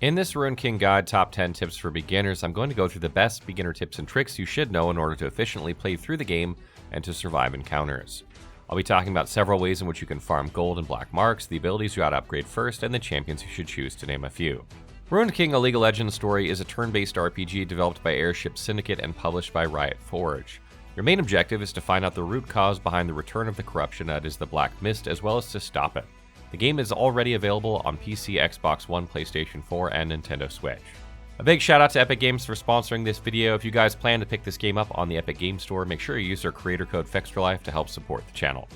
In this Ruined King Guide Top 10 Tips for Beginners, I'm going to go through the best beginner tips and tricks you should know in order to efficiently play through the game and to survive encounters. I'll be talking about several ways in which you can farm gold and black marks, the abilities you ought to upgrade first, and the champions you should choose, to name a few. Ruined King: A League of Legends Story is a turn-based RPG developed by Airship Syndicate and published by Riot Forge. Your main objective is to find out the root cause behind the return of the corruption that is the Black Mist, as well as to stop it. The game is already available on PC, Xbox One, PlayStation 4, and Nintendo Switch. A big shout out to Epic Games for sponsoring this video. If you guys plan to pick this game up on the Epic Games Store, make sure you use their creator code FEXTRALIFE to help support the channel.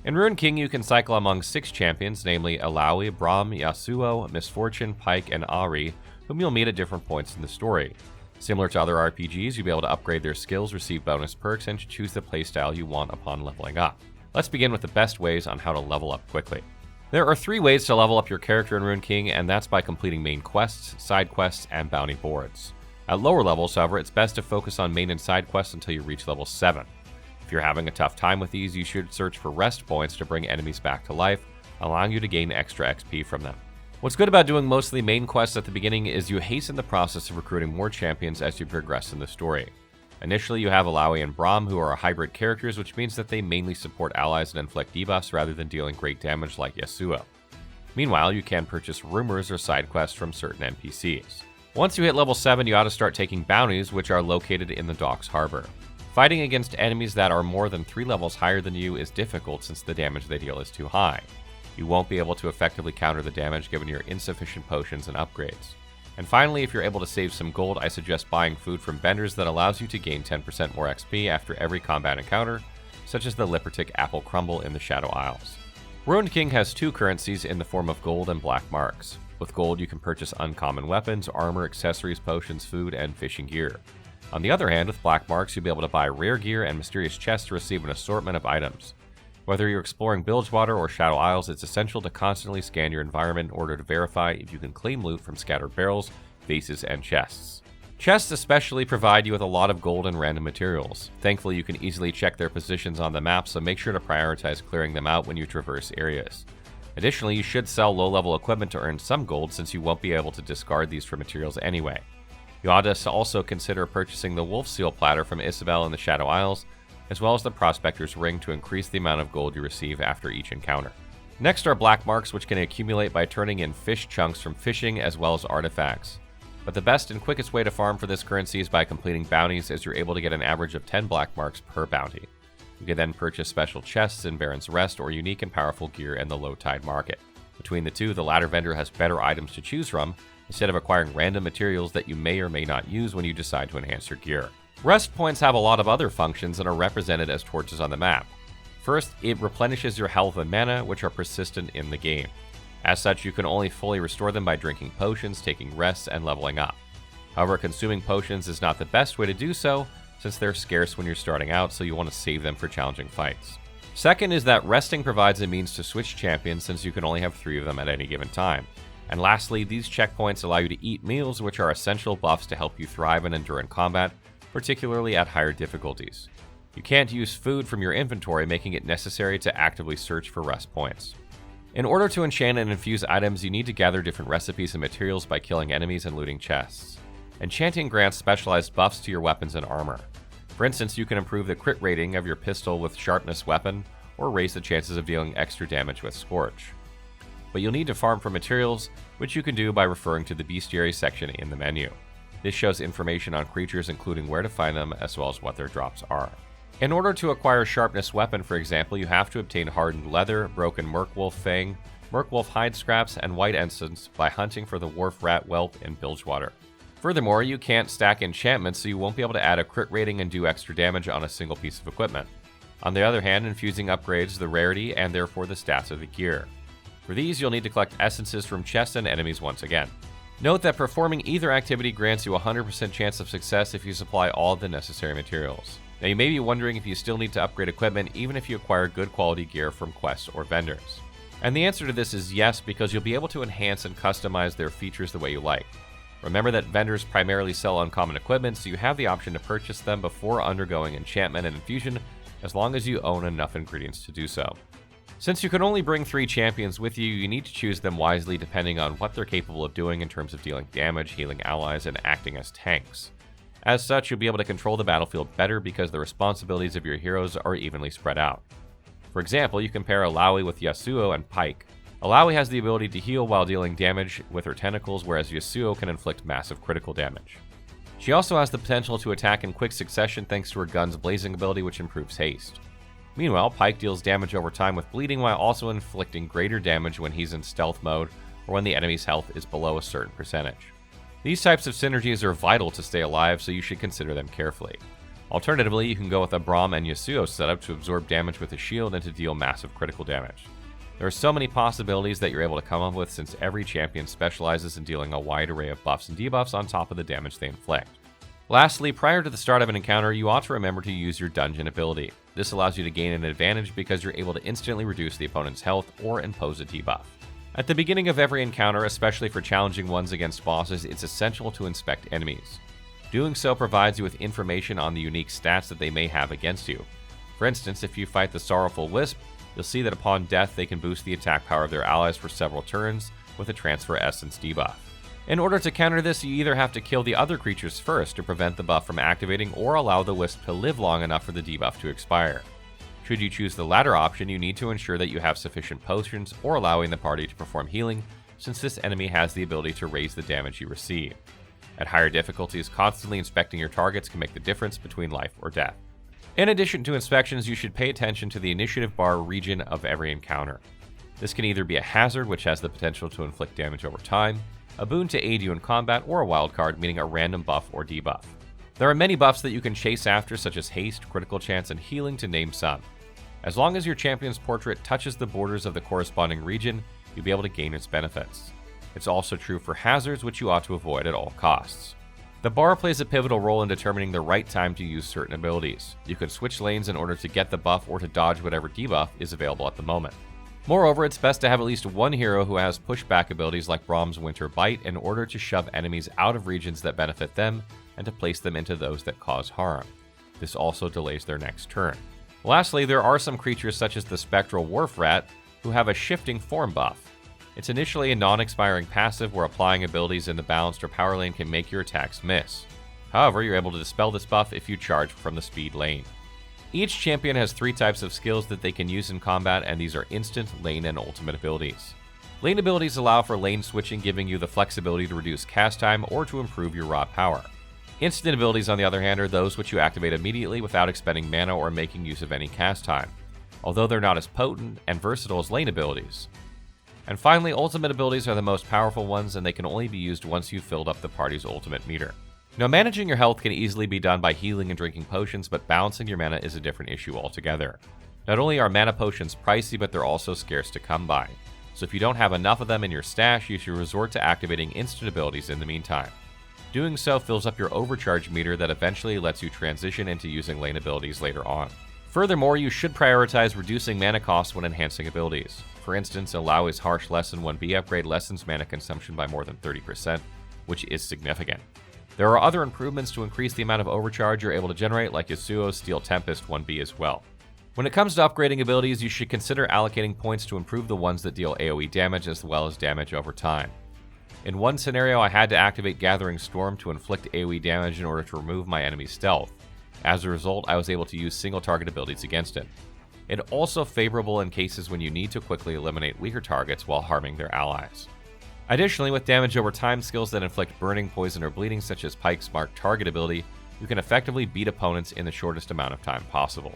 In Ruined King, you can cycle among 6 champions, namely Alawi, Braum, Yasuo, Misfortune, Pyke, and Ahri, whom you'll meet at different points in the story. Similar to other RPGs, you'll be able to upgrade their skills, receive bonus perks, and to choose the playstyle you want upon leveling up. Let's begin with the best ways on how to level up quickly. There are 3 ways to level up your character in Ruined King, and that's by completing main quests, side quests, and bounty boards. At lower levels, however, it's best to focus on main and side quests until you reach level 7. If you're having a tough time with these, you should search for rest points to bring enemies back to life, allowing you to gain extra XP from them. What's good about doing mostly main quests at the beginning is you hasten the process of recruiting more champions as you progress in the story. Initially, you have Alawi and Braum, who are hybrid characters, which means that they mainly support allies and inflict debuffs rather than dealing great damage like Yasuo. Meanwhile, you can purchase rumors or side quests from certain NPCs. Once you hit level 7, you ought to start taking bounties, which are located in the Docks Harbor. Fighting against enemies that are more than 3 levels higher than you is difficult since the damage they deal is too high. You won't be able to effectively counter the damage given your insufficient potions and upgrades. And finally, if you're able to save some gold, I suggest buying food from vendors that allows you to gain 10% more XP after every combat encounter, such as the Lippertic Apple Crumble in the Shadow Isles. Ruined King has 2 currencies in the form of gold and black marks. With gold, you can purchase uncommon weapons, armor, accessories, potions, food, and fishing gear. On the other hand, with black marks, you'll be able to buy rare gear and mysterious chests to receive an assortment of items. Whether you're exploring Bilgewater or Shadow Isles, it's essential to constantly scan your environment in order to verify if you can claim loot from scattered barrels, vases, and chests. Chests especially provide you with a lot of gold and random materials. Thankfully, you can easily check their positions on the map, so make sure to prioritize clearing them out when you traverse areas. Additionally, you should sell low-level equipment to earn some gold, since you won't be able to discard these for materials anyway. You ought to also consider purchasing the Wolf Seal Platter from Isabel in the Shadow Isles, as well as the Prospector's Ring to increase the amount of gold you receive after each encounter. Next are black marks, which can accumulate by turning in fish chunks from fishing as well as artifacts. But the best and quickest way to farm for this currency is by completing bounties, as you're able to get an average of 10 black marks per bounty. You can then purchase special chests in Baron's Rest or unique and powerful gear in the Low Tide Market. Between the two, the latter vendor has better items to choose from, instead of acquiring random materials that you may or may not use when you decide to enhance your gear. Rest points have a lot of other functions and are represented as torches on the map. First, it replenishes your health and mana, which are persistent in the game. As such, you can only fully restore them by drinking potions, taking rests, and leveling up. However, consuming potions is not the best way to do so, since they're scarce when you're starting out, so you want to save them for challenging fights. Second is that resting provides a means to switch champions, since you can only have 3 of them at any given time. And lastly, these checkpoints allow you to eat meals, which are essential buffs to help you thrive and endure in combat, particularly at higher difficulties. You can't use food from your inventory, making it necessary to actively search for rest points. In order to enchant and infuse items, you need to gather different recipes and materials by killing enemies and looting chests. Enchanting grants specialized buffs to your weapons and armor. For instance, you can improve the crit rating of your pistol with Sharpness weapon, or raise the chances of dealing extra damage with Scorch. But you'll need to farm for materials, which you can do by referring to the Bestiary section in the menu. This shows information on creatures, including where to find them, as well as what their drops are. In order to acquire Sharpness weapon, for example, you have to obtain hardened leather, broken Merkwolf Fang, Merkwolf hide scraps, and white essence by hunting for the Wharf Rat Whelp in Bilgewater. Furthermore, you can't stack enchantments, so you won't be able to add a crit rating and do extra damage on a single piece of equipment. On the other hand, infusing upgrades the rarity and therefore the stats of the gear. For these, you'll need to collect essences from chests and enemies once again. Note that performing either activity grants you a 100% chance of success if you supply all of the necessary materials. Now, you may be wondering if you still need to upgrade equipment even if you acquire good quality gear from quests or vendors. And the answer to this is yes, because you'll be able to enhance and customize their features the way you like. Remember that vendors primarily sell uncommon equipment, so you have the option to purchase them before undergoing enchantment and infusion, as long as you own enough ingredients to do so. Since you can only bring 3 champions with you, you need to choose them wisely depending on what they're capable of doing in terms of dealing damage, healing allies, and acting as tanks. As such, you'll be able to control the battlefield better because the responsibilities of your heroes are evenly spread out. For example, you compare Alawi with Yasuo and Pyke. Alawi has the ability to heal while dealing damage with her tentacles, whereas Yasuo can inflict massive critical damage. She also has the potential to attack in quick succession thanks to her gun's blazing ability, which improves haste. Meanwhile, Pyke deals damage over time with bleeding while also inflicting greater damage when he's in stealth mode or when the enemy's health is below a certain percentage. These types of synergies are vital to stay alive, so you should consider them carefully. Alternatively, you can go with a Braum and Yasuo setup to absorb damage with a shield and to deal massive critical damage. There are so many possibilities that you're able to come up with since every champion specializes in dealing a wide array of buffs and debuffs on top of the damage they inflict. Lastly, prior to the start of an encounter, you ought to remember to use your dungeon ability. This allows you to gain an advantage because you're able to instantly reduce the opponent's health or impose a debuff. At the beginning of every encounter, especially for challenging ones against bosses, it's essential to inspect enemies. Doing so provides you with information on the unique stats that they may have against you. For instance, if you fight the Sorrowful Wisp, you'll see that upon death they can boost the attack power of their allies for several turns with a Transfer Essence debuff. In order to counter this, you either have to kill the other creatures first to prevent the buff from activating or allow the Wisp to live long enough for the debuff to expire. Should you choose the latter option, you need to ensure that you have sufficient potions or allowing the party to perform healing, since this enemy has the ability to raise the damage you receive. At higher difficulties, constantly inspecting your targets can make the difference between life or death. In addition to inspections, you should pay attention to the initiative bar region of every encounter. This can either be a hazard, which has the potential to inflict damage over time, a boon to aid you in combat, or a wildcard, meaning a random buff or debuff. There are many buffs that you can chase after, such as haste, critical chance, and healing, to name some. As long as your champion's portrait touches the borders of the corresponding region, you'll be able to gain its benefits. It's also true for hazards, which you ought to avoid at all costs. The bar plays a pivotal role in determining the right time to use certain abilities. You can switch lanes in order to get the buff or to dodge whatever debuff is available at the moment. Moreover, it's best to have at least one hero who has pushback abilities like Braum's Winter Bite in order to shove enemies out of regions that benefit them and to place them into those that cause harm. This also delays their next turn. Lastly, there are some creatures such as the Spectral Wharf Rat who have a shifting form buff. It's initially a non-expiring passive where applying abilities in the balanced or power lane can make your attacks miss. However, you're able to dispel this buff if you charge from the speed lane. Each champion has 3 types of skills that they can use in combat, and these are instant, lane, and ultimate abilities. Lane abilities allow for lane switching, giving you the flexibility to reduce cast time or to improve your raw power. Instant abilities, on the other hand, are those which you activate immediately without expending mana or making use of any cast time, although they're not as potent and versatile as lane abilities. And finally, ultimate abilities are the most powerful ones, and they can only be used once you've filled up the party's ultimate meter. Now, managing your health can easily be done by healing and drinking potions, but balancing your mana is a different issue altogether. Not only are mana potions pricey, but they're also scarce to come by. So if you don't have enough of them in your stash, you should resort to activating instant abilities in the meantime. Doing so fills up your overcharge meter that eventually lets you transition into using lane abilities later on. Furthermore, you should prioritize reducing mana costs when enhancing abilities. For instance, Alawi's Harsh Lesson 1B upgrade lessens mana consumption by more than 30%, which is significant. There are other improvements to increase the amount of overcharge you're able to generate, like Yasuo's Steel Tempest 1B as well. When it comes to upgrading abilities, you should consider allocating points to improve the ones that deal AoE damage as well as damage over time. In one scenario, I had to activate Gathering Storm to inflict AoE damage in order to remove my enemy's stealth. As a result, I was able to use single target abilities against it. It's also favorable in cases when you need to quickly eliminate weaker targets while harming their allies. Additionally, with damage over time skills that inflict burning, poison, or bleeding, such as Pyke's Mark Target ability, you can effectively beat opponents in the shortest amount of time possible.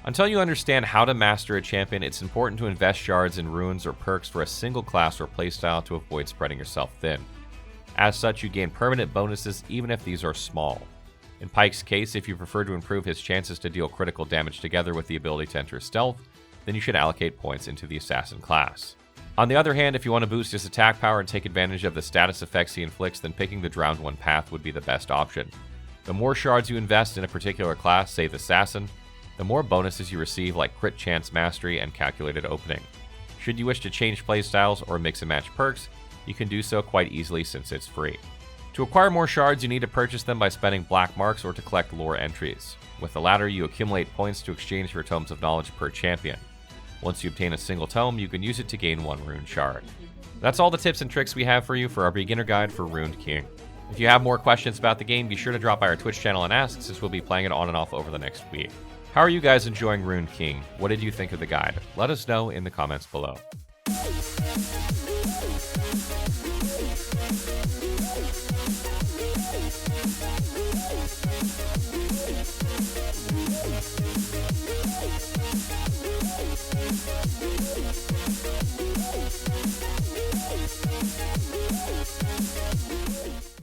Until you understand how to master a champion, it's important to invest shards in runes or perks for a single class or playstyle to avoid spreading yourself thin. As such, you gain permanent bonuses even if these are small. In Pyke's case, if you prefer to improve his chances to deal critical damage together with the ability to enter stealth, then you should allocate points into the assassin class. On the other hand, if you want to boost his attack power and take advantage of the status effects he inflicts, then picking the Drowned One path would be the best option. The more shards you invest in a particular class, say the assassin, the more bonuses you receive like Crit Chance Mastery and Calculated Opening. Should you wish to change playstyles or mix and match perks, you can do so quite easily since it's free. To acquire more shards, you need to purchase them by spending black marks or to collect lore entries. With the latter, you accumulate points to exchange for Tomes of Knowledge per champion. Once you obtain a single tome, you can use it to gain 1 rune shard. That's all the tips and tricks we have for you for our beginner guide for Ruined King. If you have more questions about the game, be sure to drop by our Twitch channel and ask, since we'll be playing it on and off over the next week. How are you guys enjoying Ruined King? What did you think of the guide? Let us know in the comments below.